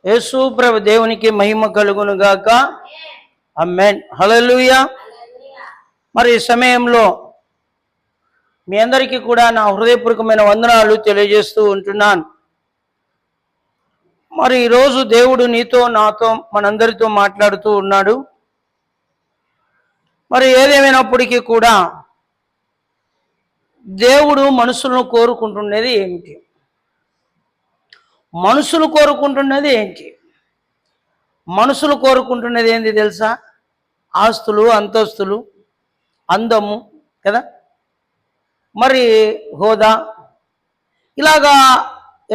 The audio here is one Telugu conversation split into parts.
యేసు ప్రభు దేవునికి మహిమ కలుగును గాక. ఆమేన్. హల్లెలూయా. మరి ఈ సమయంలో మీ అందరికీ కూడా నా హృదయపూర్వకమైన వందనాలు తెలియజేస్తూ ఉంటున్నాను. మరి ఈరోజు దేవుడు నీతో నాతో మనందరితో మాట్లాడుతూ ఉన్నాడు. మరి ఏదేమైనప్పటికీ కూడా దేవుడు మనుషులను కోరుకుంటున్నది ఏమిటి? మనుషులు కోరుకుంటున్నది ఏంటి? మనుషులు కోరుకుంటున్నది ఏంటి తెలుసా? ఆస్తులు, అంతస్తులు, అందము కదా, మరి హోదా, ఇలాగా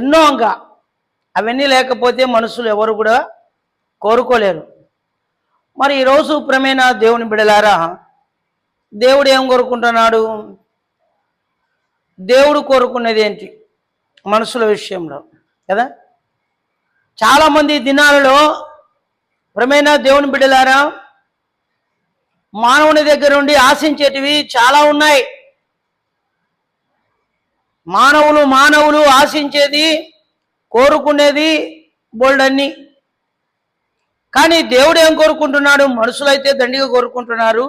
ఎన్నో ఇంకా అవన్నీ లేకపోతే మనుషులు ఎవరు కూడా కోరుకోలేరు. మరి ఈరోజు ప్రేమైన దేవుని బిడలారా, దేవుడు ఏం కోరుకుంటున్నాడు? దేవుడు కోరుకునేది ఏంటి మనుషుల విషయంలో కదా? చాలామంది దినాలలో ప్రేమైన దేవుని బిడ్డలారా, మానవుని దగ్గర నుండి ఆశించేటివి చాలా ఉన్నాయి. మానవులు ఆశించేది, కోరుకునేది బోల్డన్ని. కానీ దేవుడు ఏం కోరుకుంటున్నాడు? మనుషులైతే దండిగా కోరుకుంటున్నారు.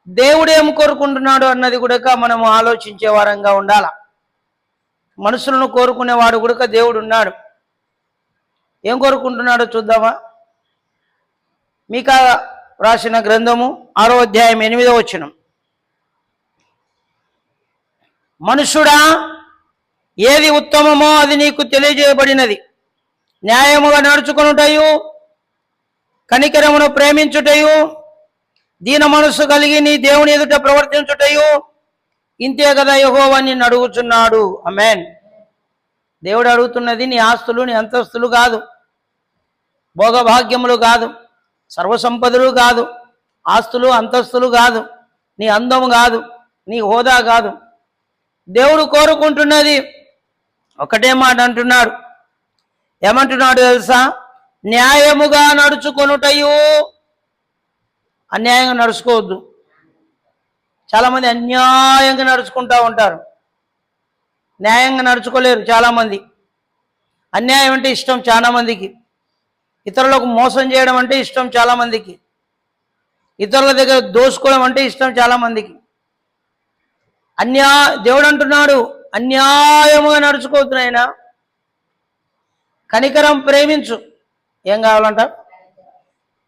దేవుడు ఏం కోరుకుంటున్నాడు అన్నది కూడా మనము ఆలోచించే వారంగా ఉండాల. మనుషులను కోరుకునేవాడు కూడా దేవుడు ఉన్నాడు. ఏం కోరుకుంటున్నాడో చూద్దామా? మీకా రాసిన గ్రంథము 6వ అధ్యాయం 8వ వచనం. మనుషుడా, ఏది ఉత్తమమో అది నీకు తెలియజేయబడినది. న్యాయముగా నడుచుకొనుటయు, కనికరమును ప్రేమించుటయు, దీన మనస్సు కలిగి నీ దేవుని ఎదుట ప్రవర్తించుటయు, ఇంతే కదా యెహోవా నిన్ను అడుగుచున్నాడు. ఆమేన్. దేవుడు అడుగుతున్నది నీ ఆస్తులు, నీ అంతస్తులు కాదు, భోగభాగ్యములు కాదు, సర్వసంపదలు కాదు, ఆస్తులు అంతస్తులు కాదు, నీ అందము కాదు, నీ హోదా కాదు. దేవుడు కోరుకుంటున్నది ఒకటే మాట అంటున్నాడు. ఏమంటున్నాడు తెలుసా? న్యాయముగా నడుచుకొనుటయు. అన్యాయంగా నడుచుకోవద్దు. చాలామంది అన్యాయంగా నడుచుకుంటూ ఉంటారు, న్యాయంగా నడుచుకోలేరు చాలామంది. అన్యాయం అంటే ఇష్టం చాలామందికి. ఇతరులకు మోసం చేయడం అంటే ఇష్టం చాలామందికి. ఇతరుల దగ్గర దోసుకోవడం అంటే ఇష్టం చాలామందికి. దేవుడు అంటున్నాడు అన్యాయముగా నడుచుకోవద్దు నాయనా, కనికరం ప్రేమించు. ఏం కావాలంట?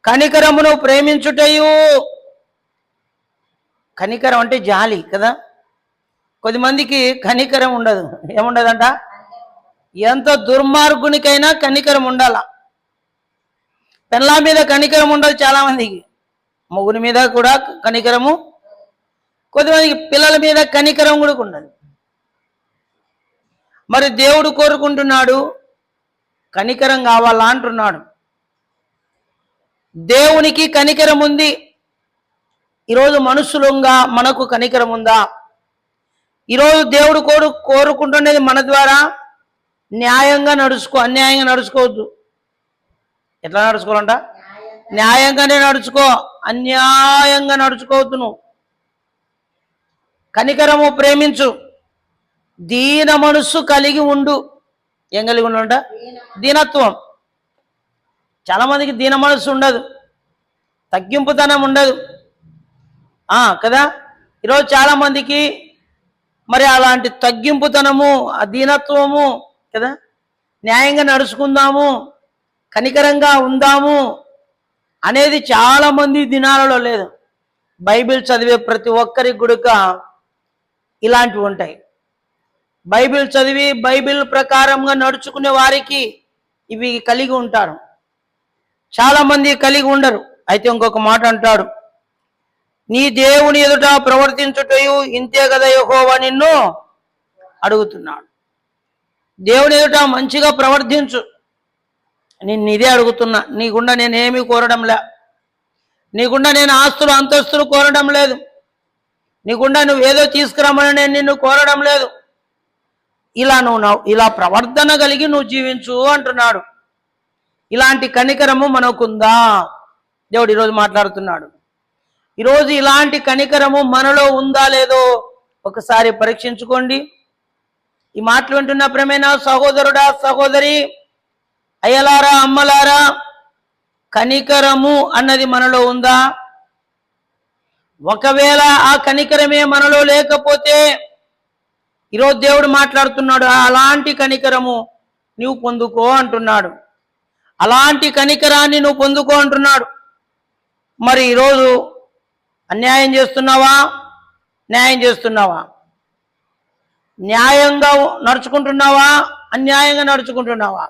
కనికరమును ప్రేమించుటయు. కనికరం అంటే జాలి కదా. కొద్దిమందికి కనికరం ఉండదు. ఏముండదంట? ఎంత దుర్మార్గునికైనా కనికరం ఉండాల. పెళ్ళ మీద కనికరం ఉండదు చాలామందికి, మొగుని మీద కూడా కనికరము, కొద్దిమందికి పిల్లల మీద కనికరం కూడా ఉండదు. మరి దేవుడు కోరుకుంటున్నాడు కనికరం కావాలా అంటున్నాడు. దేవునికి కనికరం ఉంది. ఈరోజు మనుషులంగా మనకు కనికరం ఉందా? ఈరోజు దేవుడు కోరుకుంటున్నది మన ద్వారా న్యాయంగా నడుచుకో, అన్యాయంగా నడుచుకోవద్దు. ఎట్లా నడుచుకోవాలంట? న్యాయంగానే నడుచుకో, అన్యాయంగా నడుచుకోవద్దు. నువ్వు కనికరము ప్రేమించు, దీన మనస్సు కలిగి ఉండు. ఏం కలిగి ఉండంట? దీనత్వం. చాలామందికి దీన మనస్సు ఉండదు, తగ్గింపుతనం ఉండదు కదా. ఈరోజు చాలామందికి మరి అలాంటి తగ్గింపుతనము, ఆ దీనత్వము కదా, న్యాయంగా నడుచుకుందాము, కనికరంగా ఉందాము అనేది చాలామంది దినాలలో లేదు. బైబిల్ చదివే ప్రతి ఒక్కరికి కూడా ఇలాంటివి ఉంటాయి. బైబిల్ చదివి బైబిల్ ప్రకారంగా నడుచుకునే వారికి ఇవి కలిగి ఉంటారు. చాలామంది కలిగి ఉండరు. అయితే ఇంకొక మాట అంటాడు, నీ దేవుని ఎదుట ప్రవర్తించుటయు, ఇంతే కదా యెహోవా నిన్ను అడుగుతున్నాడు. దేవుని ఎదుట మంచిగా ప్రవర్తించు. నిన్ను ఇదే అడుగుతున్నా. నీకుండా నేనేమీ కోరడంలే. నీకుండా నేను ఆస్తులు అంతస్తులు కోరడం లేదు. నీకుండా నువ్వు ఏదో తీసుకురమ్మని నేను నిన్ను కోరడం లేదు. ఇలా ప్రవర్తన కలిగి నువ్వు జీవించు అంటున్నాడు. ఇలాంటి కనికరము మనకుందా? దేవుడు ఈరోజు మాట్లాడుతున్నాడు. ఈరోజు ఇలాంటి కనికరము మనలో ఉందా లేదో ఒకసారి పరీక్షించుకోండి. ఈ మాటలు వింటున్న ప్రేమైన సహోదరుడా, సహోదరి, అయ్యలారా అమ్మలారా, కనికరము అన్నది మనలో ఉందా? ఒకవేళ ఆ కనికరమే మనలో లేకపోతే ఈరోజు దేవుడు మాట్లాడుతున్నాడు, అలాంటి కనికరము నువ్వు పొందుకో అంటున్నాడు. అలాంటి కనికరాన్ని నువ్వు పొందుకో అంటున్నాడు. మరి ఈరోజు అన్యాయం చేస్తున్నావా? న్యాయం చేస్తున్నావా? న్యాయంగా నడుచుకుంటున్నావా? అన్యాయంగా నడుచుకుంటున్నావా?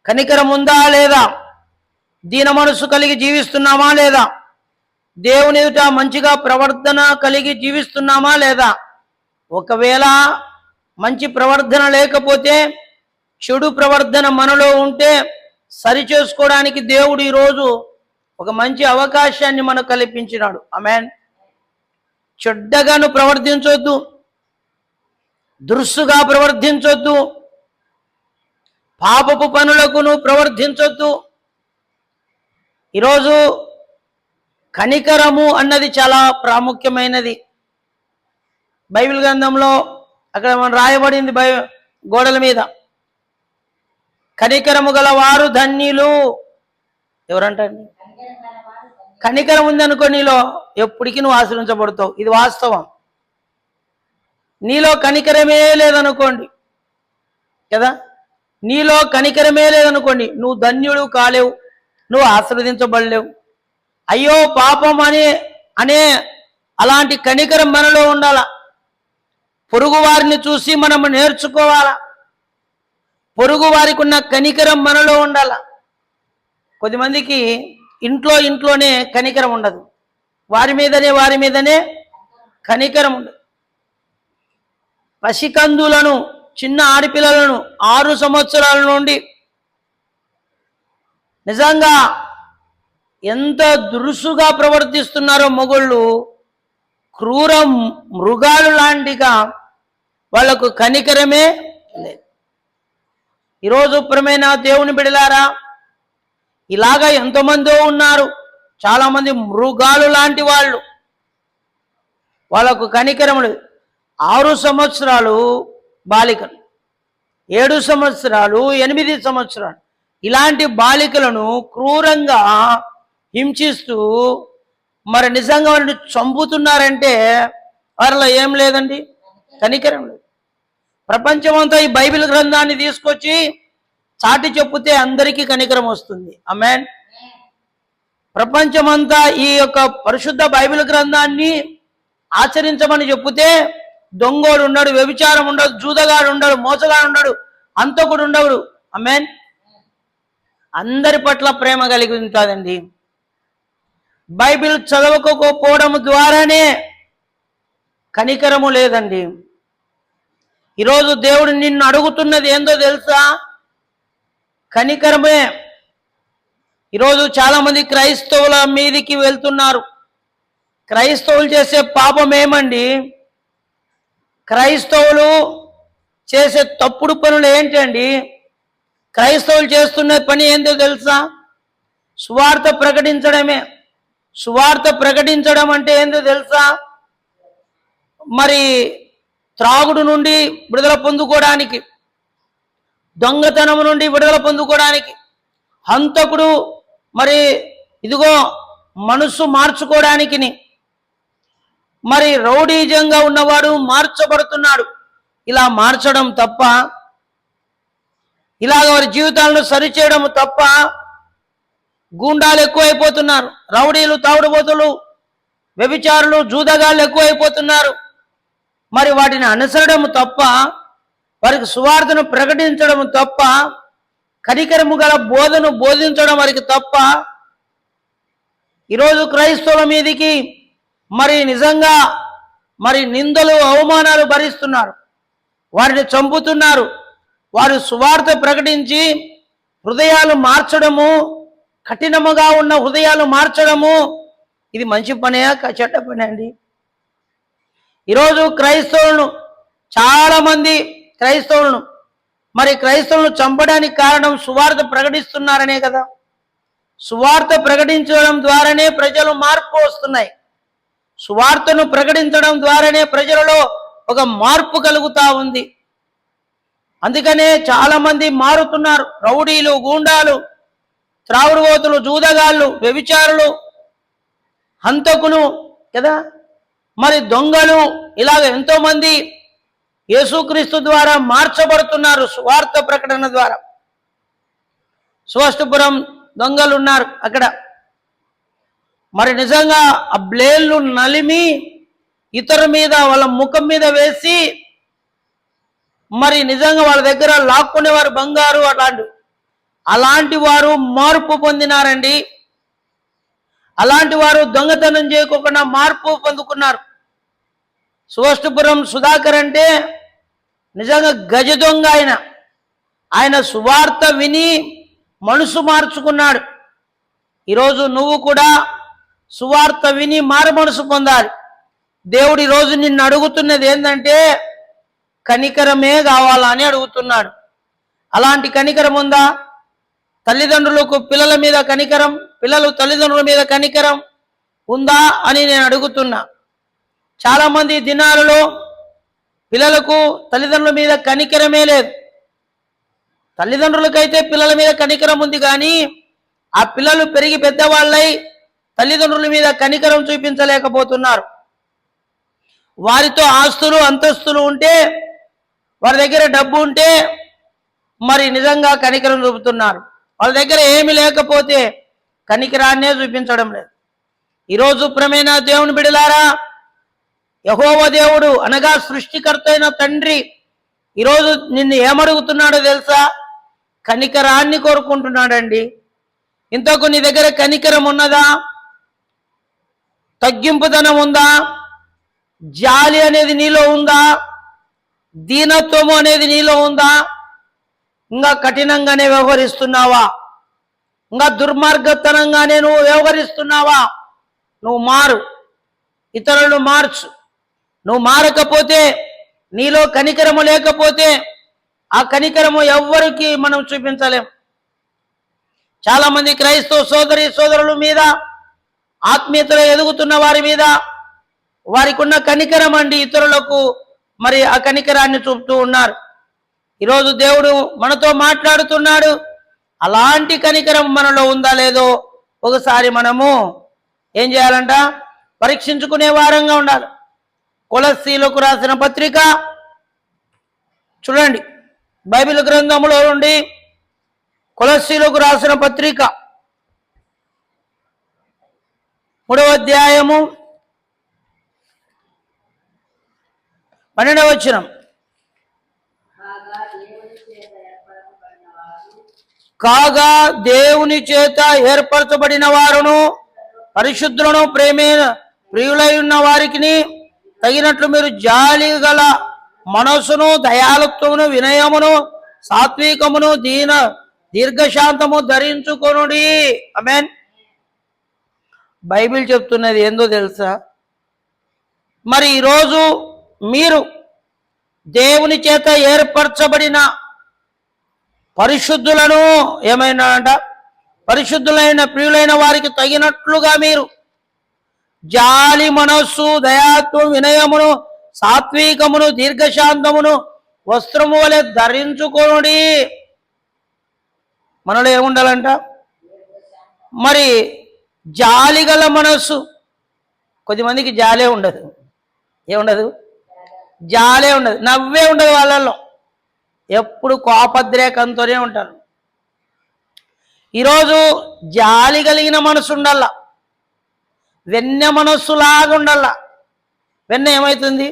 కనికరం ఉందా లేదా? దీన మనసు కలిగి జీవిస్తున్నామా లేదా? దేవుని ఎదుట మంచిగా ప్రవర్తన కలిగి జీవిస్తున్నామా లేదా? ఒకవేళ మంచి ప్రవర్తన లేకపోతే, చెడు ప్రవర్తన మనలో ఉంటే సరి చేసుకోవడానికి దేవుడు ఈరోజు ఒక మంచి అవకాశాన్ని మనకు కల్పించినాడు. ఆమేన్. చెడ్డగాను ప్రవర్తించొద్దు, దురుసుగా ప్రవర్తించొద్దు, పాపపు పనులకును ప్రవర్తించొద్దు. ఈరోజు కనికరము అన్నది చాలా ప్రాముఖ్యమైనది. బైబిల్ గ్రంథంలో అక్కడ మనం రాయబడింది, గోడల మీద, కనికరము గల వారు ధన్యులు. ఎవరంటండి? కనికరం ఉందనుకో నీలో, ఎప్పటికీ నువ్వు ఆశ్రయించబడతావు. ఇది వాస్తవం. నీలో కనికరమే లేదనుకోండి కదా, నీలో కనికరమే లేదనుకోండి, నువ్వు ధన్యుడు కాలేవు, నువ్వు ఆశీర్వదించబడలేవు. అయ్యో పాపం అనే అలాంటి కనికరం మనలో ఉండాల. పొరుగు వారిని చూసి మనము నేర్చుకోవాలా. పొరుగు వారికి ఉన్న కనికరం మనలో ఉండాల. కొద్దిమందికి ఇంట్లోనే కనికరం ఉండదు, వారి మీదనే కనికరం ఉండదు. పసికందులను, చిన్న ఆడపిల్లలను 6 సంవత్సరాల నుండి నిజంగా ఎంత దురుసుగా ప్రవర్తిస్తున్నారో మొగుళ్ళు, క్రూర మృగాలు లాంటిగా, వాళ్లకు కనికరమే లేదు. ఈరోజు ప్రియమైన దేవుని బిడ్డలారా, ఇలాగా ఎంతమందో ఉన్నారు. చాలామంది మృగాలు లాంటి వాళ్ళు, వాళ్ళకు కనికరం లేదు. 6 సంవత్సరాలు బాలికలు, 7 సంవత్సరాలు, 8 సంవత్సరాలు, ఇలాంటి బాలికలను క్రూరంగా హింసిస్తూ మరి నిజంగా వాళ్ళని చంపుతున్నారంటే వారిలో ఏం లేదండి, కనికరం లేదు. ప్రపంచమంతా ఈ బైబిల్ గ్రంథాన్ని తీసుకొచ్చి చాటి చెప్పుతే అందరికీ కనికరం వస్తుంది. ఆమేన్. ప్రపంచమంతా ఈ యొక్క పరిశుద్ధ బైబిల్ గ్రంథాన్ని ఆచరించమని చెప్పుతే దొంగోడు ఉండడు, వ్యభిచారం ఉండడు, జూదగాడు ఉండడు, మోసగాడు ఉండడు, అంతకుడు ఉండడు. ఆమేన్. అందరి పట్ల ప్రేమ కలిగి ఉంటుందండి. బైబిల్ చదవకపోవడం ద్వారానే కనికరము లేదండి. ఈరోజు దేవుడు నిన్ను అడుగుతున్నది ఏందో తెలుసా? కనికరమే. ఈరోజు చాలామంది క్రైస్తవుల మీదికి వెళ్తున్నారు. క్రైస్తవులు చేసే పాపం ఏమండి? క్రైస్తవులు చేసే తప్పుడు పనులు ఏంటండి? క్రైస్తవులు చేస్తున్న పని ఏందో తెలుసా? సువార్త ప్రకటించడమే. సువార్త ప్రకటించడం అంటే ఏందో తెలుసా? మరి త్రాగుడు నుండి విడుదల పొందుకోవడానికి, దొంగతనం నుండి విడుదల పొందుకోవడానికి, హంతకుడు మరి ఇదిగో మనసు మార్చుకోవడానికి, మరి రౌడీజంగా ఉన్నవాడు మార్చబడుతున్నాడు. ఇలా మార్చడం తప్ప, ఇలాగ వారి జీవితాలను సరిచేయడం తప్ప, గూండాలు ఎక్కువైపోతున్నారు, రౌడీలు, తాగుడుబోతులు, వ్యభిచారులు, జూదగాళ్ళు ఎక్కువైపోతున్నారు. మరి వాటిని అనుసరడం తప్ప, వారికి సువార్తను ప్రకటించడం తప్ప, కనికరము గల బోధను బోధించడం వారికి తప్ప. ఈరోజు క్రైస్తవుల మీదికి మరి నిజంగా మరి నిందలు, అవమానాలు భరిస్తున్నారు, వారిని చంపుతున్నారు. వారు సువార్త ప్రకటించి హృదయాలు మార్చడము, కఠినముగా ఉన్న హృదయాలు మార్చడము, ఇది మంచి పనే చెడ్డ పనే అండి? ఈరోజు క్రైస్తవులను, చాలామంది క్రైస్తవులను చంపడానికి కారణం సువార్త ప్రకటిస్తున్నారనే కదా. సువార్త ప్రకటించడం ద్వారానే ప్రజలు మార్పు వస్తున్నాయి. సువార్తను ప్రకటించడం ద్వారానే ప్రజలలో ఒక మార్పు కలుగుతా ఉంది. అందుకనే చాలా మంది మారుతున్నారు. రౌడీలు, గూండాలు, త్రాగుడుబోతులు, జూదగాళ్ళు, వ్యభిచారులు, హంతకులు కదా, మరి దొంగలు, ఇలాగ ఎంతో మంది యేసుక్రీస్తు ద్వారా మార్చబడుతున్నారు సువార్త ప్రకటన ద్వారా. సువస్తుపురం దొంగలు ఉన్నారు అక్కడ. మరి నిజంగా ఆ బ్లేడ్లు నలిమి ఇతరుల మీద, వాళ్ళ ముఖం మీద వేసి మరి నిజంగా వాళ్ళ దగ్గర లాక్కునేవారు బంగారు, అలాంటి వారు మార్పు పొందినారండి. అలాంటి వారు దొంగతనం చేయకుండా మార్పు పొందుకున్నారు. సువస్తుపురం సుధాకర్ అంటే నిజంగా గజ దొంగ. ఆయన సువార్త విని మనసు మార్చుకున్నాడు. ఈరోజు నువ్వు కూడా సువార్త విని మారు మనసు పొందాలి. దేవుడు ఈరోజు నిన్ను అడుగుతున్నది ఏంటంటే కనికరమే కావాలని అడుగుతున్నాడు. అలాంటి కనికరం ఉందా? తల్లిదండ్రులకు పిల్లల మీద కనికరం, పిల్లలు తల్లిదండ్రుల మీద కనికరం ఉందా అని నేను అడుగుతున్నా. చాలామంది దినాలలో పిల్లలకు తల్లిదండ్రుల మీద కనికరమే లేదు. తల్లిదండ్రులకైతే పిల్లల మీద కనికరం ఉంది, కానీ ఆ పిల్లలు పెరిగి పెద్దవాళ్ళై తల్లిదండ్రుల మీద కనికరం చూపించలేకపోతున్నారు. వారితో ఆస్తులు అంతస్తులు ఉంటే, వారి దగ్గర డబ్బు ఉంటే మరి నిజంగా కనికరం చూపుతున్నారు. వాళ్ళ దగ్గర ఏమి లేకపోతే కనికరాన్నే చూపించడం లేదు. ఈరోజు ప్రియమైన దేవుని బిడ్డలారా, యెహోవా దేవుడు అనగా సృష్టికర్త అయిన తండ్రి ఈరోజు నిన్ను ఏమడుగుతున్నాడో తెలుసా? కనికరాన్ని కోరుకుంటున్నాడండి. ఇంతకు నీ దగ్గర కనికరం ఉన్నదా? తగ్గింపుదనం ఉందా? జాలి అనేది నీలో ఉందా? దీనత్వము అనేది నీలో ఉందా? ఇంకా కఠినంగానే వ్యవహరిస్తున్నావా? ఇంకా దుర్మార్గతనంగానే నువ్వు వ్యవహరిస్తున్నావా? నువ్వు మారు, ఇతరులను మార్చు. నువ్వు మారకపోతే, నీలో కనికరము లేకపోతే ఆ కనికరము ఎవ్వరికి మనం చూపించలేం. చాలా మంది క్రైస్తవ సోదరుల మీద, ఆత్మీయతలో ఎదుగుతున్న వారి మీద వారికి ఉన్న కనికరం అండి ఇతరులకు మరి ఆ కనికరాన్ని చూపుతూ ఉన్నారు. ఈరోజు దేవుడు మనతో మాట్లాడుతున్నాడు. అలాంటి కనికరం మనలో ఉందా లేదో ఒకసారి మనము ఏం చేయాలంట? పరీక్షించుకునే వారంగా ఉండాలి. కొలస్సీలకు రాసిన పత్రిక చూడండి, బైబిల్ గ్రంథంలో నుండి కొలస్సీలకు రాసిన పత్రిక 3వ అధ్యాయము 12వ వచనం. కాగా దేవుని చేత ఏర్పరచబడిన వారును పరిశుద్ధులను ప్రియులై ఉన్న వారికి తగినట్లు మీరు జాలి గల మనస్సును, దయాళుత్వమును, వినయమును, సాత్వికమును, దీర్ఘశాంతము ధరించుకొనుడి. ఆమేన్. బైబిల్ చెప్తున్నది ఏందో తెలుసా? మరి ఈరోజు మీరు దేవుని చేత ఏర్పరచబడిన పరిశుద్ధులను ఏమైనా అంట, పరిశుద్ధులైన ప్రియులైన వారికి తగినట్లుగా మీరు జాలి మనస్సు, దయాత్వం, వినయమును, సాత్వికమును, దీర్ఘశాంతమును వస్త్రము వలె ధరించుకోనుడి. మనలో ఏముండాలంట? మరి జాలి గల మనస్సు. కొద్దిమందికి జాలే ఉండదు. ఏముండదు? జాలే ఉండదు, నవ్వే ఉండదు. వాళ్ళల్లో ఎప్పుడు కోపద్రేకంతోనే ఉంటారు. ఈరోజు జాలి కలిగిన మనసు ఉండాల, వెన్నె మనస్సులాగా ఉండాల. వెన్న ఏమవుతుంది?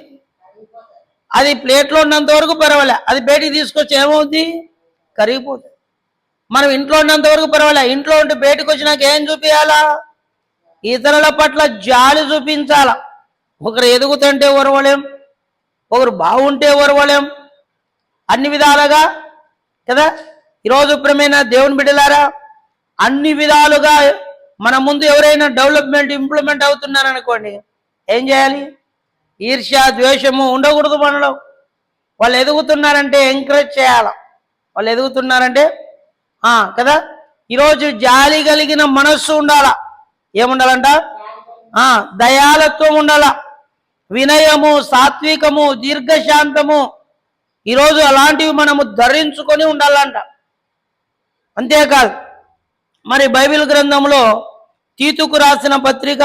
అది ప్లేట్లో ఉన్నంత వరకు పర్వాలే, అది బయటికి తీసుకొచ్చి ఏమవుతుంది? కరిగిపోతుంది. మనం ఇంట్లో ఉన్నంత వరకు పర్వాలే, ఇంట్లో ఉంటే బయటకు వచ్చినాక ఏం చూపించాలా? ఇతరుల పట్ల జాలి చూపించాల. ఒకరు ఎదుగుతుంటే ఓర్వలేం, ఒకరు బాగుంటే ఓర్వలేం, అన్ని విధాలుగా కదా. ఈరోజు ప్రియమైన దేవుని బిడ్డలారా, అన్ని విధాలుగా మన ముందు ఎవరైనా ఇంప్లిమెంట్ అవుతున్నారనుకోండి, ఏం చేయాలి? ఈర్ష్య, ద్వేషము ఉండకూడదు మనలో. వాళ్ళు ఎదుగుతున్నారంటే ఎంకరేజ్ చేయాలి. వాళ్ళు ఎదుగుతున్నారంటే కదా. ఈరోజు జాలి కలిగిన మనస్సు ఉండాల. ఏముండాలంట? దయాళత్వం ఉండాల, వినయము, సాత్వికము, దీర్ఘశాంతము. ఈరోజు అలాంటివి మనము ధరించుకొని ఉండాలంట. అంతేకాదు మరి బైబిల్ గ్రంథంలో తీతుకు రాసిన పత్రిక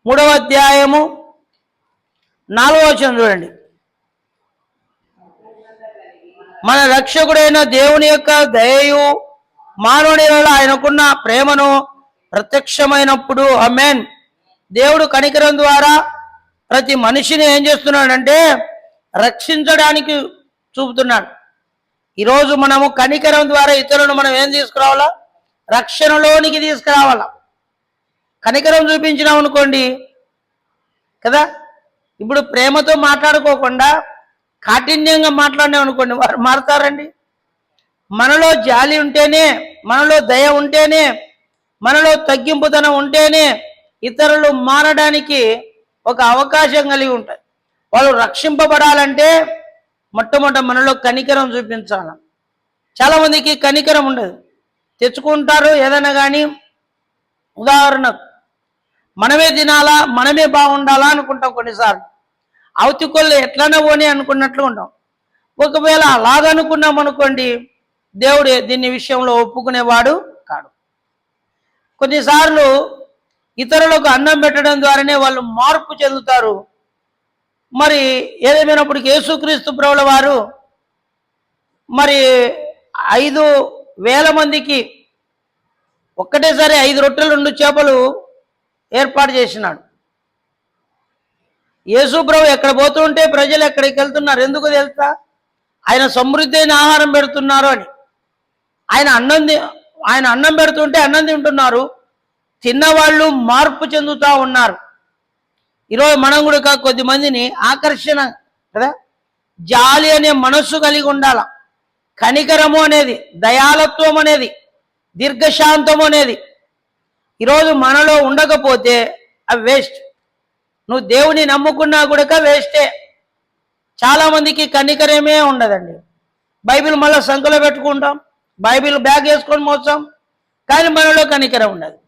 3వ అధ్యాయము 4వ వచనం చూడండి. మన రక్షకుడైన దేవుని యొక్క దయయు మానవునిలో ఆయనకున్న ప్రేమను ప్రత్యక్షమైనప్పుడు ఆమేన్. దేవుడు కనికరం ద్వారా ప్రతి మనిషిని ఏం చేస్తున్నాడంటే రక్షించడానికి చూపుతున్నాడు. ఈరోజు మనము కనికరం ద్వారా ఇతరులను మనం ఏం తీసుకురావాలా? రక్షణలోనికి తీసుకురావాలా. కనికరం చూపించినాం అనుకోండి కదా, ఇప్పుడు ప్రేమతో మాట్లాడుకోకుండా కాఠిన్యంగా మాట్లాడినాం అనుకోండి, వారు మారుతారండి. మనలో జాలి ఉంటేనే, మనలో దయ ఉంటేనే, మనలో తగ్గింపుతనం ఉంటేనే ఇతరులు మారడానికి ఒక అవకాశం కలిగి ఉంటాయి. వాళ్ళు రక్షింపబడాలంటే మొట్టమొదట మనలో కనికరం చూపించాలి. చాలామందికి కనికరం ఉండదు, తెచ్చుకుంటారు ఏదైనా కానీ. ఉదాహరణకు మనమే తినాలా, మనమే బాగుండాలా అనుకుంటాం కొన్నిసార్లు. అవతికొల్లు ఎట్లన్నా పోనీ అనుకున్నట్లు ఉంటాం. ఒకవేళ అలాగనుకున్నాం అనుకోండి, దేవుడు దీని విషయంలో ఒప్పుకునేవాడు కాడు. కొన్నిసార్లు ఇతరులకు అన్నం పెట్టడం ద్వారానే వాళ్ళు మార్పు చెందుతారు. మరి ఏదేమైనప్పటికీ యేసుక్రీస్తు ప్రభుల వారు మరి 5,000 మందికి ఒక్కటేసారి 5 రొట్టెలు 2 చేపలు ఏర్పాటు చేసినాడు. యేసు ప్రభు ఎక్కడ పోతుంటే ప్రజలు ఎక్కడికి వెళ్తున్నారు? ఎందుకు తెలుసా? ఆయన సమృద్ధి అయిన ఆహారం పెడుతున్నారు అని. ఆయన అన్నం పెడుతుంటే అన్నం తింటున్నారు, తిన్నవాళ్ళు మార్పు చెందుతూ ఉన్నారు. ఈరోజు మనం కూడా కొద్ది మందిని ఆకర్షణ కదా, జాలి అనే మనస్సు కలిగి ఉండాల. కనికరము అనేది, దయాలత్వం అనేది, దీర్ఘశాంతం అనేది ఈరోజు మనలో ఉండకపోతే అవి వేస్ట్. నువ్వు దేవుని నమ్ముకున్నా కూడా వేస్టే. చాలామందికి కనికరమే ఉండదండి. బైబిల్ మళ్ళీ సంఖ్యలో పెట్టుకుంటాం, బైబిల్ బ్యాగ్ వేసుకొని మోస్తాం, కానీ మనలో కనికరం ఉండదు.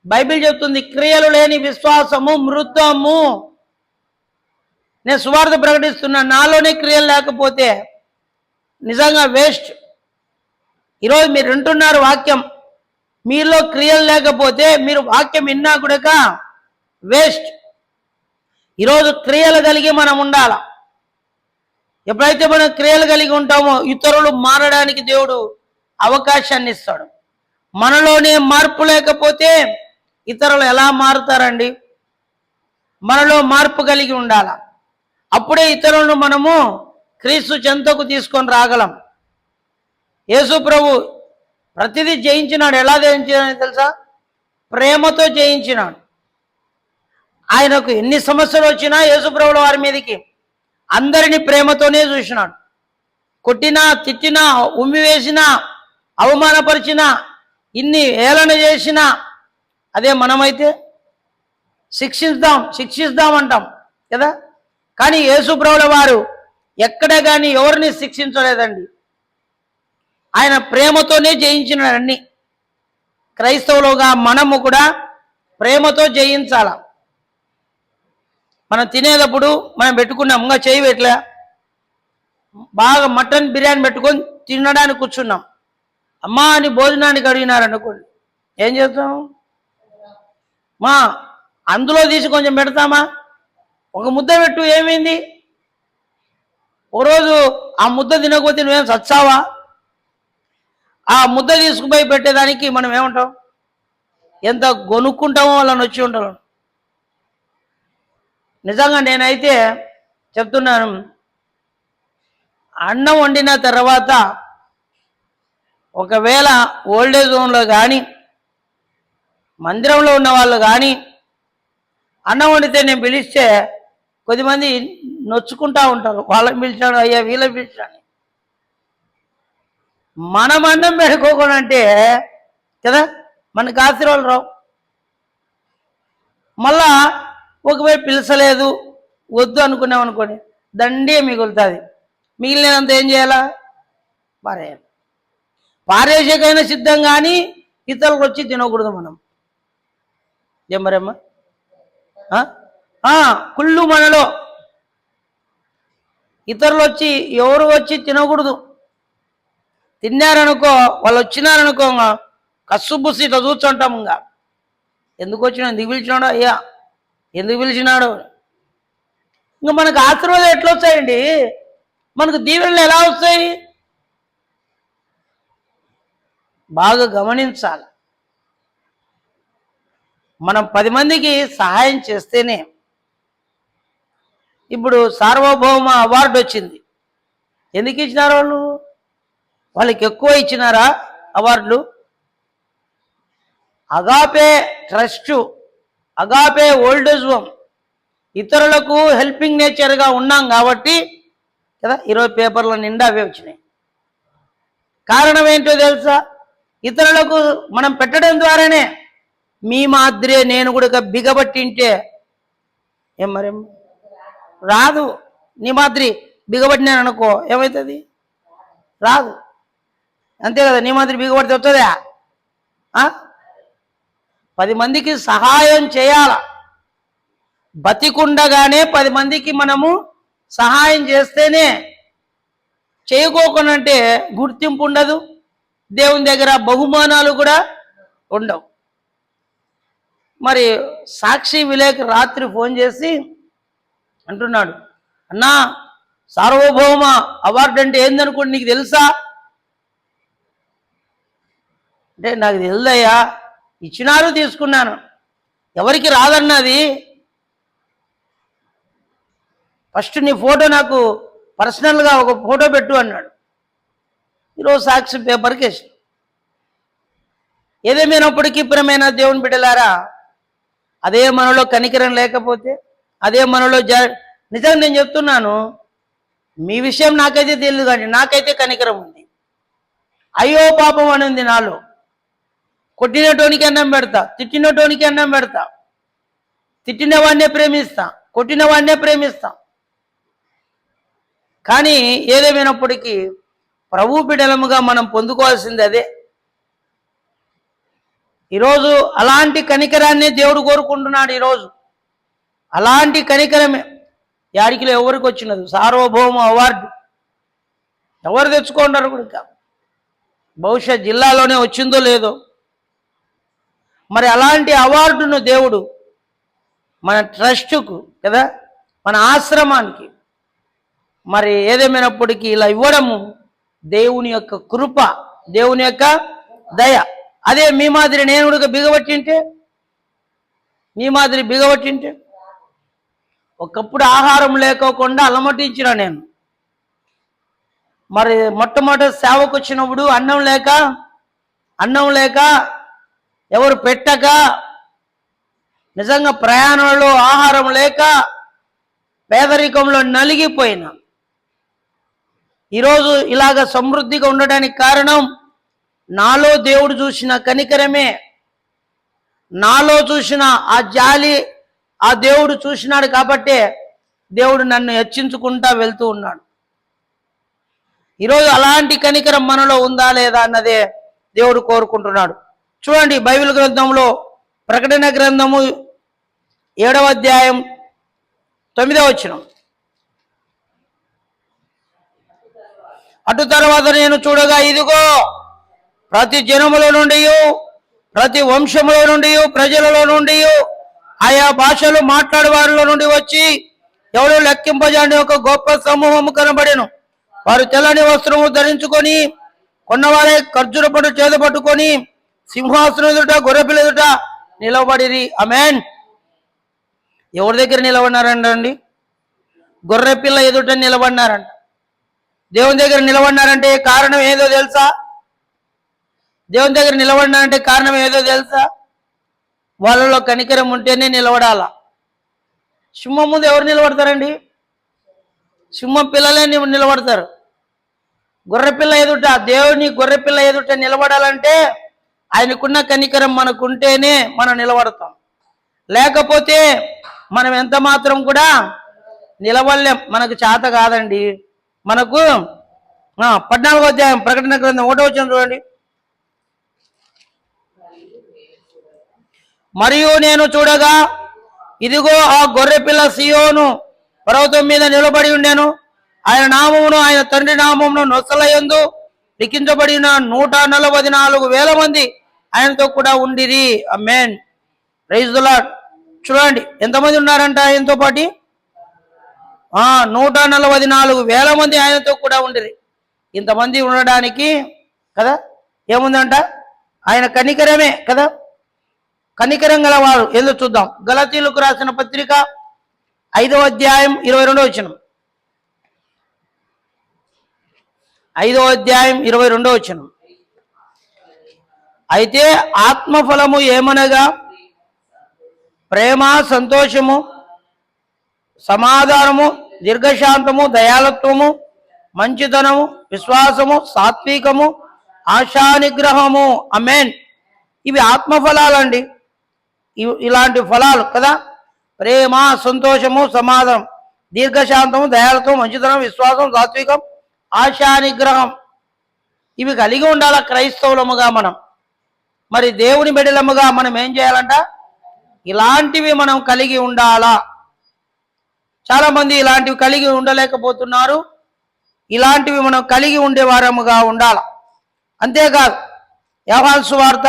బైబిల్ చెప్తుంది క్రియలు లేని విశ్వాసము మృతము. నేను సువార్త ప్రకటిస్తున్నా, నాలోనే క్రియలు లేకపోతే నిజంగా వేస్ట్. ఈరోజు మీరు వింటున్నారు వాక్యం, మీలో క్రియలు లేకపోతే మీరు వాక్యం విన్నా కూడా వేస్ట్. ఈరోజు క్రియలు కలిగి మనం ఉండాల. ఎప్పుడైతే మనం క్రియలు కలిగి ఉంటామో ఇతరులు మారడానికి దేవుడు అవకాశాన్ని ఇస్తాడు. మనలోనే మార్పు లేకపోతే ఇతరులు ఎలా మారుతారండి? మనలో మార్పు కలిగి ఉండాల. అప్పుడే ఇతరులను మనము క్రీస్తు చెంతకు తీసుకొని రాగలం. యేసు ప్రభు ప్రతిదీ జయించినాడు. ఎలా జయించినాడు తెలుసా? ప్రేమతో జయించినాడు. ఆయనకు ఎన్ని సమస్యలు వచ్చినా యేసు ప్రభుల వారి మీదకి అందరినీ ప్రేమతోనే చూసినాడు. కొట్టినా, తిట్టినా, ఉమ్మివేసినా, అవమానపరిచినా, ఇన్ని ఏళన చేసినా, అదే మనమైతే శిక్షిస్తాం అంటాం కదా. కానీ యేసు ప్రభుల వారు ఎక్కడ కానీ ఎవరిని శిక్షించలేదండి. ఆయన ప్రేమతోనే జయించినాడన్ని. క్రైస్తవులుగా మనము కూడా ప్రేమతో జయించాల. మనం తినేటప్పుడు మనం పెట్టుకున్నాం, ఇంకా చేయి పెట్టలే, బాగా మటన్ బిర్యానీ పెట్టుకొని తినడానికి కూర్చున్నాం. అమ్మా అని భోజనానికి అడిగినారనుకోండి, ఏం చేస్తాం? అందులో తీసి కొంచెం పెడతామా? ఒక ముద్ద పెట్టు, ఏమైంది? ఓ రోజు ఆ ముద్ద తినకపోతే నువ్వేం చచ్చావా? ఆ ముద్ద తీసుకుపోయి పెట్టేదానికి మనం ఏమంటాం? ఎంత గొనుక్కుంటామో వాళ్ళని వచ్చి ఉంటారు. నిజంగా నేనైతే చెప్తున్నాను, అన్నం వండిన తర్వాత ఒకవేళ ఓల్డేజ్ హోమ్లో కానీ మందిరంలో ఉన్న వాళ్ళు కానీ అన్నం వండితే నేను పిలిస్తే కొద్దిమంది నొచ్చుకుంటా ఉంటారు. వాళ్ళని పిలిచాడు, అయ్యా వీళ్ళని పిలిచాడు. మనం అన్నం పెట్టుకోకుండా అంటే కదా మనకు ఆశీర్వాదాలు రావు. మళ్ళా ఒకవేళ పిలిచలేదు, వద్దు అనుకున్నాం అనుకోండి, దండే మిగులుతుంది. మిగిలినంత ఏం చేయాలా? పారేయాలి. పారేసేకైనా సిద్ధం, కానీ ఇతరులకు వచ్చి తినకూడదు మనం. ఏమరమ్మా? కుళ్ళు మనలో ఇతరులు వచ్చి ఎవరు వచ్చి తినకూడదు. తిన్నారనుకో, వాళ్ళు వచ్చినారనుకో కస్సుబుస్సు ఇట్లా కూర్చుంటాం. ఇంకా ఎందుకు వచ్చినా, ఎందుకు పిలిచినాడు అయ్యా, ఎందుకు పిలిచినాడు. ఇంకా మనకు ఆశీర్వాదం ఎట్లా వచ్చాయండి, మనకు దీవెనలు ఎలా వస్తాయి? బాగా గమనించాలి. మనం 10 మందికి సహాయం చేస్తేనే. ఇప్పుడు సార్వభౌమ అవార్డు వచ్చింది. ఎందుకు ఇచ్చినారు వాళ్ళు? వాళ్ళకి ఎక్కువ ఇచ్చినారా అవార్డులు? Agape trust, agape old age home, ఇతరులకు హెల్పింగ్ నేచర్గా ఉన్నాం కాబట్టి కదా ఈరోజు పేపర్ల నిండా అవే వచ్చినాయి. కారణం ఏంటో తెలుసా? ఇతరులకు మనం పెట్టడం ద్వారానే. మీ మాదిరే నేను కూడా బిగబట్టింటే ఏం మరి రాదు. నీ మాదిరి బిగబట్టినాను అనుకో, ఏమవుతుంది? రాదు. అంతే కదా, నీ మాదిరి బిగబడితే వస్తుందా? 10 మందికి సహాయం చేయాల. బతికుండగానే 10 మందికి మనము సహాయం చేస్తేనే. చేయకోకుండా గుర్తింపు ఉండదు, దేవుని దగ్గర బహుమానాలు కూడా ఉండవు. మరి సాక్షి విలేక రాత్రి ఫోన్ చేసి అంటున్నాడు, అన్నా సార్వభౌమ అవార్డు అంటే ఏందనుకోండి, నీకు తెలుసా అంటే, నాకు తెలుదయ్యా, ఇచ్చినారు తీసుకున్నాను, ఎవరికి రాదన్నది. ఫస్ట్ నీ ఫోటో నాకు పర్సనల్గా ఒక ఫోటో పెట్టు అన్నాడు. ఈరోజు సాక్షి పేపర్కి వేసి. ఏదేమైనప్పటికీ ప్రియమైన దేవుని బిడ్డలారా, అదే మనలో కనికరం లేకపోతే, అదే మనలో నిజంగా నేను చెప్తున్నాను, మీ విషయం నాకైతే తెలియదు కానీ నాకైతే కనికరం ఉంది. అయ్యో పాపం అని ఉంది నాలో. కొట్టినటోనికి అన్నం పెడతా, తిట్టినటోనికి అన్నం పెడతా, తిట్టిన వాడినే ప్రేమిస్తా, కొట్టిన వాడినే ప్రేమిస్తా. కానీ ఏదేమైనప్పటికీ ప్రభు బిడ్డలముగా మనం పొందుకోవాల్సింది అదే. ఈరోజు అలాంటి కనికరాన్ని దేవుడు కోరుకుంటున్నాడు. ఈరోజు అలాంటి కనికరమే యాడికిలో ఎవరికి వచ్చినది? సార్వభౌమ అవార్డు ఎవరు తెచ్చుకుంటారు కూడా, బహుశా జిల్లాలోనే వచ్చిందో లేదో. మరి అలాంటి అవార్డును దేవుడు మన ట్రస్టుకు కదా, మన ఆశ్రమానికి మరి ఏదేమైనప్పటికీ ఇలా ఇవ్వడము దేవుని యొక్క కృప, దేవుని యొక్క దయ. అదే మీ మాదిరి నేను కూడా బిగబట్టింటే, మీ మాదిరి బిగబట్టింటే, ఒకప్పుడు ఆహారం లేకోకుండా అలమటించిన నేను. మరి మొట్టమొదటి సేవకు వచ్చినప్పుడు అన్నం లేక ఎవరు పెట్టక, నిజంగా ప్రయాణంలో ఆహారం లేక పేదరికంలో నలిగిపోయినా. ఈరోజు ఇలాగ సమృద్ధిగా ఉండడానికి కారణం నాలో దేవుడు చూసిన కనికరమే, నాలో చూసిన ఆ జాలి ఆ దేవుడు చూసినాడు కాబట్టే దేవుడు నన్ను హెచ్చించుకుంటా వెళ్తూ ఉన్నాడు. ఈరోజు అలాంటి కనికరం మనలో ఉందా లేదా అన్నదే దేవుడు కోరుకుంటున్నాడు. చూడండి, బైబిల్ గ్రంథంలో ప్రకటన గ్రంథము 7వ అధ్యాయం 9వ వచనం. అటు తర్వాత నేను చూడగా, ఇదిగో ప్రతి జనములో నుండి, ప్రతి వంశములో నుండి, ప్రజలలో నుండి, ఆయా భాషలు మాట్లాడే వారిలో నుండి వచ్చి ఎవరు లెక్కింపజాని ఒక గొప్ప సమూహము కనబడెను. వారు తెల్లని వస్త్రము ధరించుకొని, కొన్నవారే ఖర్జూర పండు చేత పట్టుకొని సింహాసనం ఎదుట గొర్రెపిల్ల ఎదుట నిలబడిరి. ఆమేన్. ఎవరి దగ్గర నిలబడినారండి? గొర్రెపిల్ల ఎదుట నిలబడినారంట. దేవుని దగ్గర నిలబడినారంటే కారణం ఏదో తెలుసా? దేవుని దగ్గర నిలబడినారంటే కారణం ఏదో తెలుసా? వాళ్ళలో కనికరం ఉంటేనే నిలబడాల. సింహం ముందు ఎవరు నిలబడతారండి? సింహం పిల్లలే నిలబడతారు. గొర్రెపిల్ల ఎదుట, దేవుని గొర్రెపిల్ల ఎదుట నిలబడాలంటే ఆయనకున్న కనికరం మనకుంటేనే మనం నిలబడతాం. లేకపోతే మనం ఎంత మాత్రం కూడా నిలబడలేం. మనకు చేత కాదండి. మనకు 14వ అధ్యాయం ప్రకటన గ్రంథం 1వ వచనం చూడండి. మరియు నేను చూడగా, ఇదిగో ఆ గొర్రెపిల్ల సియోను పర్వతం మీద నిలబడి ఉండెను. ఆయన నామమును ఆయన తండ్రి నామమును నొసలయందు లిఖించబడిన 144,000 మంది ఆయనతో కూడా ఉండిరి. ఆమేన్. Praise the lord. చూడండి ఎంతమంది ఉన్నారంట ఆయనతో పాటు? 144,000 మంది ఆయనతో కూడా ఉండిరి. ఇంతమంది ఉండడానికి కదా ఏముందంట? ఆయన కనికరమే కదా. కనికరం గలవారు ఏదో చూద్దాం. గలతీయులకు రాసిన పత్రిక 5వ అధ్యాయం 22వ వచనం. 5వ అధ్యాయం 22వ వచనం. అయితే ఆత్మఫలము ఏమనగా ప్రేమ, సంతోషము, సమాధానము, దీర్ఘశాంతము, దయాళత్వము, మంచితనము, విశ్వాసము, సాత్వికము, ఆశానిగ్రహము. ఆమేన్. ఇవి ఆత్మఫలాలండి. ఇలాంటి ఫలాలు కదా. ప్రేమ, సంతోషము, సమాధానం, దీర్ఘశాంతము, దయాళత్వం, మంచితనం, విశ్వాసం, సాత్వికం, ఆశానిగ్రహం. ఇవి కలిగి ఉండాల క్రైస్తవులముగా మనం. మరి దేవుని బిడ్డలముగా మనం ఏం చేయాలంట? ఇలాంటివి మనం కలిగి ఉండాలా. చాలా మంది ఇలాంటివి కలిగి ఉండలేకపోతున్నారు. ఇలాంటివి మనం కలిగి ఉండేవారముగా ఉండాల. అంతేకాదు యోహాను సువార్త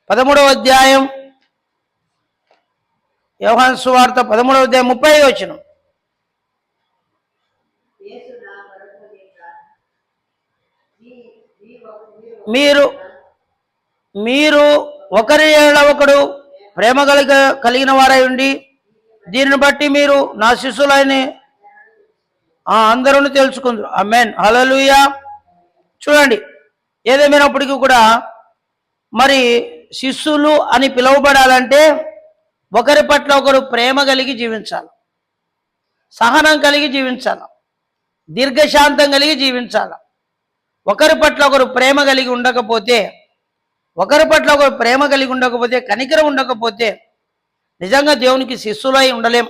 13వ అధ్యాయం, యోహాను సువార్త 13వ అధ్యాయం 30వ వచనం. మీరు ఒకరి ఏళ్ళ ఒకడు ప్రేమ కలిగిన వారై ఉండి దీనిని బట్టి మీరు నా శిష్యులని అందరూ తెలుసుకుందరు. ఆమేన్. హల్లెలూయా. చూడండి ఏదేమైనప్పటికీ కూడా మరి శిష్యులు అని పిలువబడాలంటే ఒకరి పట్ల ఒకరు ప్రేమ కలిగి జీవించాలి, సహనం కలిగి జీవించాలి, దీర్ఘశాంతం కలిగి జీవించాలి. ఒకరి పట్ల ఒకరు ప్రేమ కలిగి ఉండకపోతే, కనికరం ఉండకపోతే నిజంగా దేవునికి శిష్యులై ఉండలేం.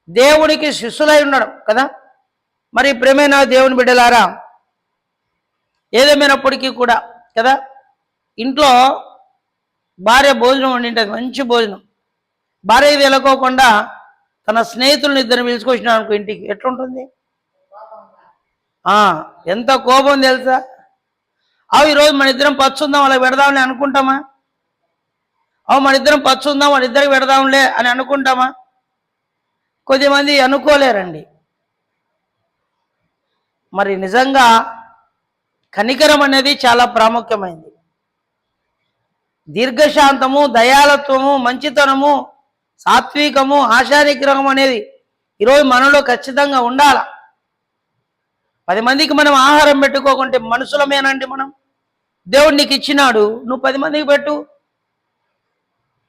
దేవునికి శిష్యులై ఉండడం కదా. మరి ప్రేమైన దేవుని బిడ్డలారా, ఏదేమైనప్పటికీ కూడా కదా ఇంట్లో భార్య భోజనం వండింటది, మంచి భోజనం. భార్య వెళ్ళకోకుండా తన స్నేహితులను ఇద్దరు పిలుచుకొచ్చినాడు అనుకో ఇంటికి, ఎట్లుంటుంది? ఎంత కోపం తెలుసా? ఈరోజు మన ఇద్దరం పచ్చుందాం అలా పెడదాంలే అనుకుంటామా? మన ఇద్దరం పచ్చుందాం మన ఇద్దరికి పెడదాంలే అని అనుకుంటామా? కొద్దిమంది అనుకోలేరండి. మరి నిజంగా కనికరం అనేది చాలా ప్రాముఖ్యమైనది. దీర్ఘశాంతము, దయాళత్వము, మంచితనము, సాత్వికము, ఆశానిగ్రహం అనేది ఈరోజు మనలో ఖచ్చితంగా ఉండాల. 10 మందికి మనం ఆహారం పెట్టుకోకుంటే మనుషులమేనండి మనం. దేవుడు నీకు ఇచ్చినాడు, నువ్వు 10 మందికి పెట్టు.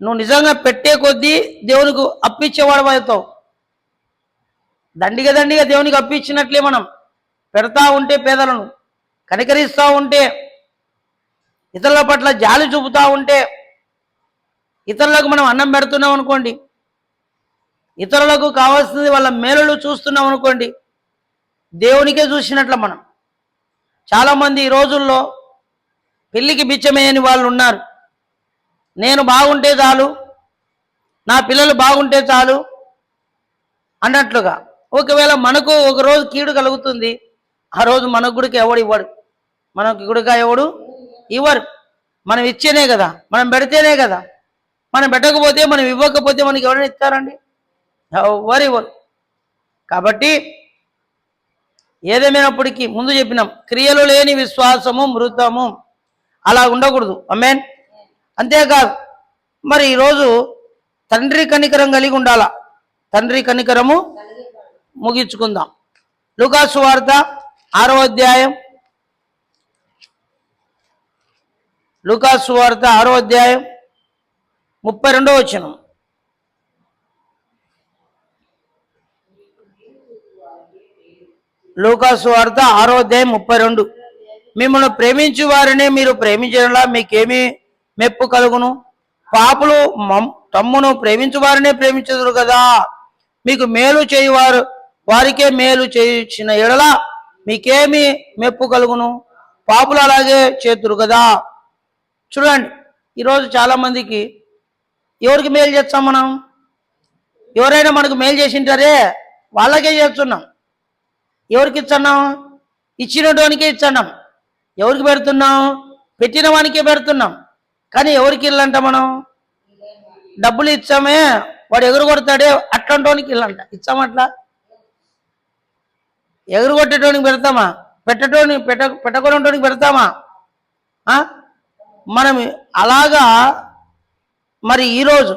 నువ్వు నిజంగా పెట్టే కొద్దీ దేవునికి అప్పిచ్చేవాడు అవుతావు. దండిగా దేవునికి అప్పిచ్చినట్లే మనం పెడతా ఉంటే, పేదలను కనికరిస్తూ ఉంటే, ఇతరుల పట్ల జాలి చూపుతూ ఉంటే, ఇతరులకు మనం అన్నం పెడుతున్నాం అనుకోండి, ఇతరులకు కావాల్సింది వాళ్ళ మేలులు చూస్తున్నాం అనుకోండి, దేవునికే చూసినట్లు మనం. చాలామంది ఈ రోజుల్లో పెళ్ళికి బిచ్చమేయని వాళ్ళు ఉన్నారు. నేను బాగుంటే చాలు, నా పిల్లలు బాగుంటే చాలు అన్నట్లుగా. ఒకవేళ మనకు ఒక రోజు కీడు కలుగుతుంది, ఆ రోజు మన గుడికి ఎవడు ఇవ్వడు, మనకి గుడిగా ఎవడు ఇవ్వరు. మనం ఇచ్చేనే కదా, మనం పెడితేనే కదా. మనం పెట్టకపోతే, మనం ఇవ్వకపోతే మనకి ఎవరైనా ఇస్తారండి? ఎవరు ఇవ్వరు. కాబట్టి ఏదేమైనప్పటికీ ముందు చెప్పినాం, క్రియలు లేని విశ్వాసము మృతము. అలా ఉండకూడదు. ఆమేన్. అంతేకాదు మరి ఈరోజు తండ్రి కనికరం కలిగి ఉండాల. తండ్రి కనికరము ముగించుకుందాం. లూకా సువార్త 6వ అధ్యాయం, లూకా సువార్త 6వ అధ్యాయం 32వ వచనం. లూకా సువార్త 6వ అధ్యాయం 32. మిమ్మల్ని ప్రేమించు వారినే మీరు ప్రేమించడంలా మీకేమీ మెప్పు కలుగును? పాపులు తమ్మును ప్రేమించు వారినే ప్రేమించదురు కదా. మీకు మేలు చేయువారు వారికే మేలు చేయించిన ఎడల మీకేమి మెప్పు కలుగును? పాపులు అలాగే చేతురు కదా. చూడండి ఈరోజు చాలామందికి ఎవరికి మేలు చేస్తాం మనం? ఎవరైనా మనకు మేలు చేసింటారే వాళ్ళకే చేస్తున్నాం. ఎవరికి ఇస్తున్నాం? ఇచ్చినటోనికే ఇస్తున్నాం. ఎవరికి పెడుతున్నాం? పెట్టిన వానికే పెడుతున్నాం. కానీ ఎవరికి ఇల్లంట? మనం డబ్బులు ఇచ్చామే, వాడు ఎగురు కొడతాడే అట్లాంటోనికి ఇల్లంట. ఇచ్చామట్లా? ఎగురు కొట్టేటోనికి పెడతామా? పెట్టకొనటోనికి పెడతామా? మనం అలాగా. మరి ఈరోజు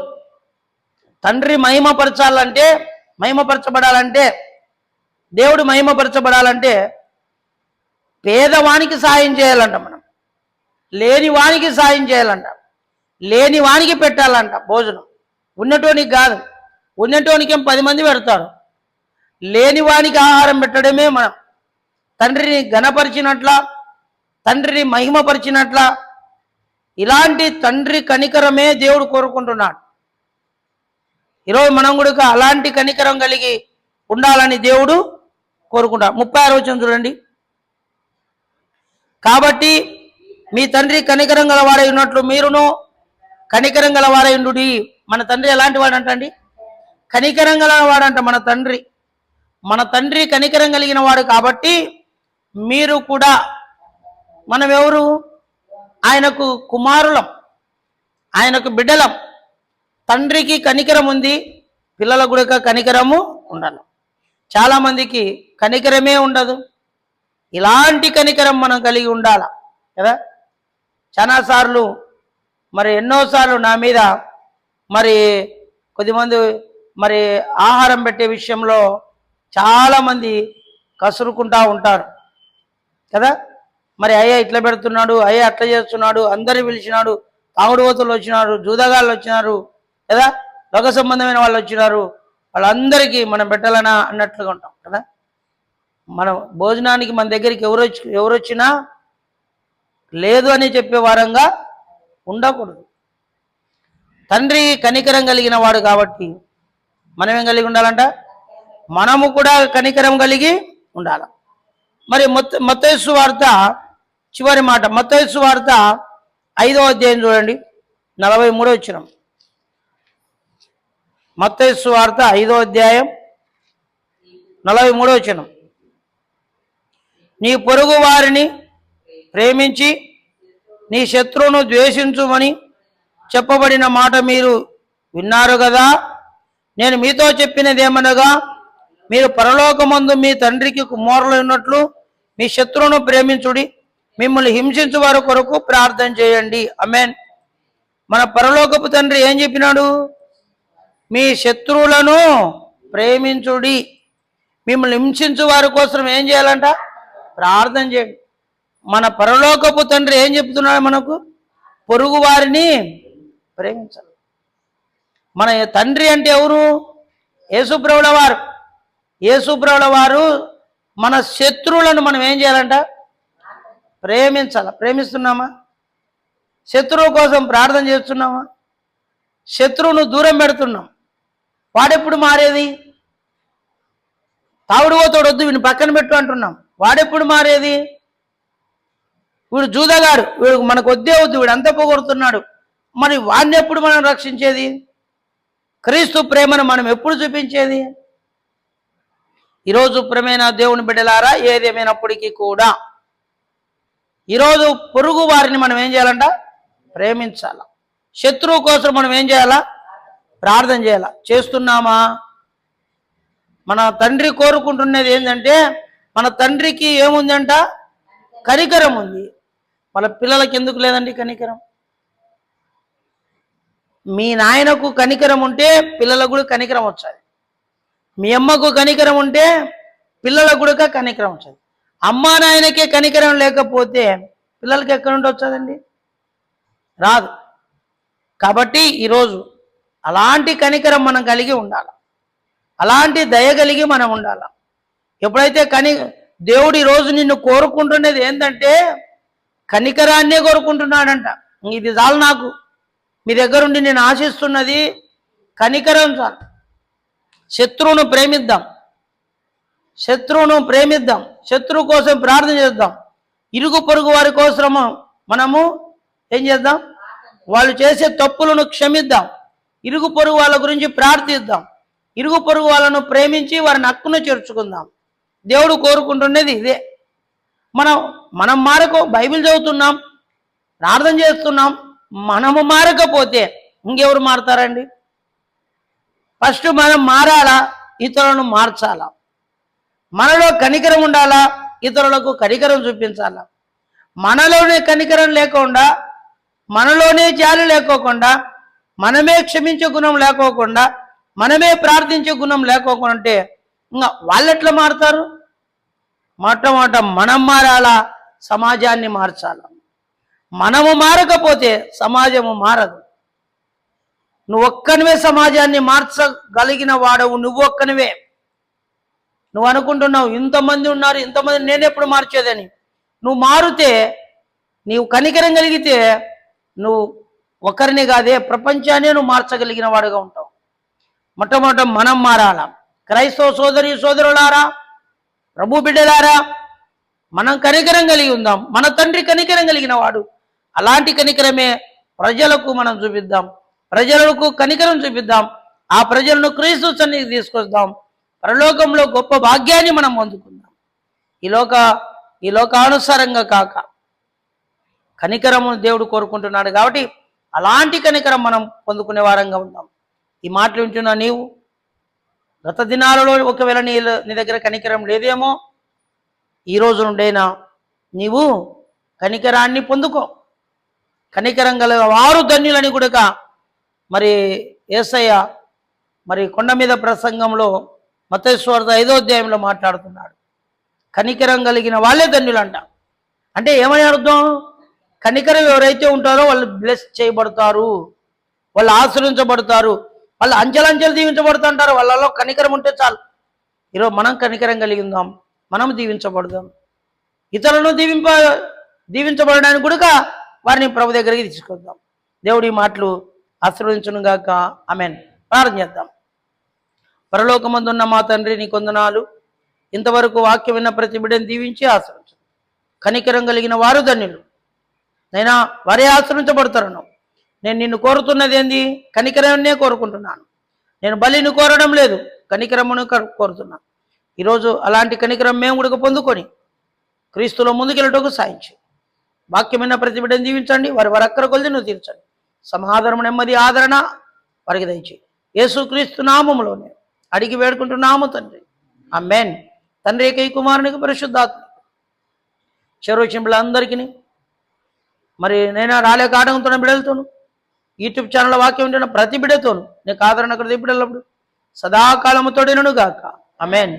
తండ్రి మహిమపరచబడాలంటే, దేవుడు మహిమపరచబడాలంటే పేదవానికి సాయం చేయాలంట. మనం లేని వానికి సాయం చేయాలంట. లేని వానికి పెట్టాలంట భోజనం. ఉన్నటోనికి కాదు. ఉన్నటోనికేం 10 మంది పెడతారు. లేని వానికి ఆహారం పెట్టడమే మనం తండ్రిని ఘనపరిచినట్ల, తండ్రిని మహిమపరిచినట్ల. ఇలాంటి తండ్రి కనికరమే దేవుడు కోరుకుంటున్నాడు. ఈరోజు మనం కూడా అలాంటి కనికరం కలిగి ఉండాలని దేవుడు కోరుకుంటాడు. 36వ వచనం చూడండి. కాబట్టి మీ తండ్రి కనికరం గలవారై ఉన్నట్లు మీరును కనికరం గలవారై ఉండుడి. మన తండ్రి ఎలాంటి వాడంటండి? కనికరం గలవాడంట మన తండ్రి కనికరం కలిగిన వాడు. కాబట్టి మీరు కూడా, మనం ఎవరు? ఆయనకు కుమారులం, ఆయనకు బిడ్డలం. తండ్రికి కనికరం ఉంది, పిల్లలకు కూడా కనికరము ఉండాలి. చాలామందికి కనికరమే ఉండదు. ఇలాంటి కనికరం మనం కలిగి ఉండాల కదా. చాలాసార్లు మరి ఎన్నోసార్లు నా మీద మరి కొద్దిమంది మరి ఆహారం పెట్టే విషయంలో చాలామంది కసురుకుంటా ఉంటారు కదా. మరి అయ్యా ఇట్లా పెడుతున్నాడు, అయ్యా అట్లా చేస్తున్నాడు, అందరు పిలిచినాడు, తాగుడుపోతులు వచ్చినారు, జూదగాళ్ళు వచ్చినారు కదా, లోక సంబంధమైన వాళ్ళు వచ్చినారు, వాళ్ళందరికీ మనం పెట్టాలనా అన్నట్లుగా ఉంటాం కదా. మనం భోజనానికి మన దగ్గరికి ఎవరు వచ్చినా లేదు అని చెప్పే వారంగా ఉండకూడదు. తండ్రి కనికరం కలిగిన వాడు కాబట్టి మనం ఏం కలిగి ఉండాలంట? మనము కూడా కనికరం కలిగి ఉండాలి. మరి మత్తయి సువార్త చివరి మాట, మత్తయి సువార్త 5వ అధ్యాయం చూడండి, 43వ వచనం. మత్తయి సువార్త 5వ అధ్యాయం 43వ వచనం. నీ పొరుగు వారిని ప్రేమించి నీ శత్రువును ద్వేషించుమని చెప్పబడిన మాట మీరు విన్నారు కదా. నేను మీతో చెప్పినదేమనగా, మీరు పరలోకమందు మీ తండ్రికి కుమారులు ఉన్నట్లు మీ శత్రువును ప్రేమించుడి, మిమ్మల్ని హింసించు వారి కొరకు ప్రార్థన చేయండి. ఆమేన్. మన పరలోకపు తండ్రి ఏం చెప్పినాడు? మీ శత్రువులను ప్రేమించుడి, మిమ్మల్ని హింసించు వారి కోసం ఏం చేయాలంట? ప్రార్థన చేయండి. మన పరలోకపు తండ్రి ఏం చెప్తున్నాడు మనకు? పొరుగు వారిని ప్రేమించాలి. మన తండ్రి అంటే ఎవరు? యేసుప్రభుల వారు. యేసుప్రభుల వారు మన శత్రువులను మనం ఏం చేయాలంట? ప్రేమించాలి. ప్రేమిస్తున్నామా? శత్రువు కోసం ప్రార్థన చేస్తున్నామా? శత్రువును దూరం పెడుతున్నాం. వాడెప్పుడు మారేది? తాగుడుపోతాడు, వద్దు వీడిని పక్కన పెట్టు అంటున్నాం. వాడెప్పుడు మారేది? వీడు జూదగాడు, వీడు మనకు వద్దే వద్దు, వీడు అంత పోగొడుతున్నాడు. మరి వాడిని ఎప్పుడు మనం రక్షించేది? క్రీస్తు ప్రేమను మనం ఎప్పుడు చూపించేది? ఈరోజు ప్రేమైన దేవుని బిడ్డలారా, ఏదేమైనప్పటికీ కూడా ఈరోజు పొరుగు వారిని మనం ఏం చేయాలంట? ప్రేమించాల. శత్రువు కోసం మనం ఏం చేయాలా? ప్రార్థన చేయాల. చేస్తున్నామా? మన తండ్రి కోరుకుంటున్నది ఏంటంటే, మన తండ్రికి ఏముందంట? కనికరం ఉంది. వాళ్ళ పిల్లలకి ఎందుకు లేదండి కనికరం? మీ నాయనకు కనికరం ఉంటే పిల్లలకు కూడా కనికరం వచ్చాది. మీ అమ్మకు కనికరం ఉంటే పిల్లలకు కూడా కనికరం వచ్చాది. అమ్మా నాయనకే కనికరం లేకపోతే పిల్లలకి ఎక్కడి నుండి వచ్చాదండి? రాదు. కాబట్టి ఈరోజు అలాంటి కనికరం మనం కలిగి ఉండాలి. అలాంటి దయ కలిగి మనం ఉండాలి. ఎప్పుడైతే దేవుడు ఈరోజు నిన్ను కోరుకుంటున్నది ఏంటంటే కనికరాన్నే కోరుకుంటున్నాడంట. ఇది చాలు నాకు, మీ దగ్గరుండి నేను ఆశిస్తున్నది కనికరం చాలు. శత్రువును ప్రేమిద్దాం, శత్రువు కోసం ప్రార్థన చేద్దాం. ఇరుగు పొరుగు వారి కోసం మనము ఏం చేద్దాం? వాళ్ళు చేసే తప్పులను క్షమిద్దాం. ఇరుగు పొరుగు వాళ్ళ గురించి ప్రార్థిద్దాం. ఇరుగు పొరుగు వాళ్ళను ప్రేమించి వారిని హక్కును చేర్చుకుందాం. దేవుడు కోరుకుంటున్నది ఇదే. మనం మనం మారకో, బైబిల్ చదువుతున్నాం, ప్రార్థన చేస్తున్నాం, మనము మారకపోతే ఇంకెవరు మారతారండి? ఫస్ట్ మనం మారాలా, ఇతరులను మార్చాలా? మనలో కనికరం ఉండాలా, ఇతరులకు కనికరం చూపించాలా? మనలోనే కనికరం లేకుండా, మనలోనే జాలి లేకోకుండా, మనమే క్షమించే గుణం లేకోకుండా, మనమే ప్రార్థించే గుణం లేకోకుండా అంటే ఇంకా వాళ్ళు ఎట్లా మారుతారు? మొట్టమొదట మనం మారాలా, సమాజాన్ని మార్చాలా. మనము మారకపోతే సమాజము మారదు. నువ్వు ఒక్కనివే సమాజాన్ని మార్చగలిగిన వాడవు, నువ్వు ఒక్కనివే. నువ్వు అనుకుంటున్నావు ఇంతమంది ఉన్నారు, ఇంతమంది నేను ఎప్పుడు మార్చేదని. నువ్వు మారితే, నీవు కనికరం కలిగితే నువ్వు ఒకరిని కాదే ప్రపంచాన్ని నువ్వు మార్చగలిగిన వాడుగా ఉంటావు. మొట్టమొదట మనం మారాలా. క్రైస్తవ సోదరి సోదరులారా, ప్రభు బిడ్డలారా, మనం కనికరం కలిగి ఉందాం. మన తండ్రి కనికరం కలిగిన వాడు. అలాంటి కనికరమే ప్రజలకు మనం చూపిద్దాం. ప్రజలకు కనికరం చూపిద్దాం. ఆ ప్రజలను క్రీస్తు సన్నిధికి తీసుకొద్దాం. పరలోకంలో గొప్ప భాగ్యాన్ని మనం పొందుకుందాం. ఈ లోకానుసారంగా కాక కనికరము దేవుడు కోరుకుంటున్నాడు. కాబట్టి అలాంటి కనికరం మనం పొందుకునే వారంగా ఉందాం. ఈ మాటలు వింటున్నా నీవు గత దినాలలో ఒకవేళ నీ దగ్గర కనికరం లేదేమో, ఈ రోజు నుండైనా నీవు కనికరాన్ని పొందుకో. కనికరం గల వారు ధన్యులని కూడా మరి యేసయ్య మరి కొండ మీద ప్రసంగంలో మత్తయి సువార్త 5వ అధ్యాయంలో మాట్లాడుతున్నాడు. కనికరం కలిగిన వాళ్ళే ధన్యులంట. అంటే ఏమని అర్థం? కనికరం ఎవరైతే ఉంటారో వాళ్ళు బ్లెస్ చేయబడతారు, వాళ్ళు ఆశ్రయించబడతారు, వాళ్ళు అంచెలంచెలు దీవించబడుతుంటారు. వాళ్ళలో కనికరం ఉంటే చాలు. ఈరోజు మనం కనికరం కలిగి ఉందాం, మనం దీవించబడదాం. ఇతరులను దీవించబడడానికి కూడా వారిని ప్రభు దగ్గరికి తీసుకొద్దాం. దేవుడి మాటలు ఆశీర్వదించును గాక. ఆమేన్. ప్రార్థన చేద్దాం. పరలోకమందున్న మా తండ్రి, నీ కొందనాలు. ఇంతవరకు వాక్యం విన్న ప్రతి బిడ్డను దీవించి ఆశ్రయించు. కనికరం కలిగిన వారు ధన్యులు నైనా, వారే ఆశ్రయించబడతారు. నేను నిన్ను కోరుతున్నది ఏంది? కనికరాన్నే కోరుకుంటున్నాను. నేను బలిని కోరడం లేదు, కనికరమును కోరుతున్నాను. ఈరోజు అలాంటి కనికరం మేము కూడా పొందుకొని క్రీస్తులో ముందుకెళ్ళటకు సాయించి వాక్యమైన ప్రతి బిడ్డను దీవించండి. వారి అక్కర కొలిది నువ్వు తీర్చండి. సమాధానం, నెమ్మది, ఆదరణ వారికి దయచేయి. యేసు క్రీస్తు నామములోనే అడిగి వేడుకుంటున్నాము తండ్రి. ఆమేన్. తండ్రి ఏకైక కుమారునికి పరిశుద్ధాత్మ చెరువుచింపులందరికీ మరి నేను రాలేక ఆటంకుతున్న బిడ్డలతోను, యూట్యూబ్ ఛానల్ వాక్యం ఉంటున్న ప్రతి బిడ్డతోను నీకు ఆదరణ ప్రతి బిడ్డలప్పుడు సదాకాలముతోడినను గాక. ఆమేన్.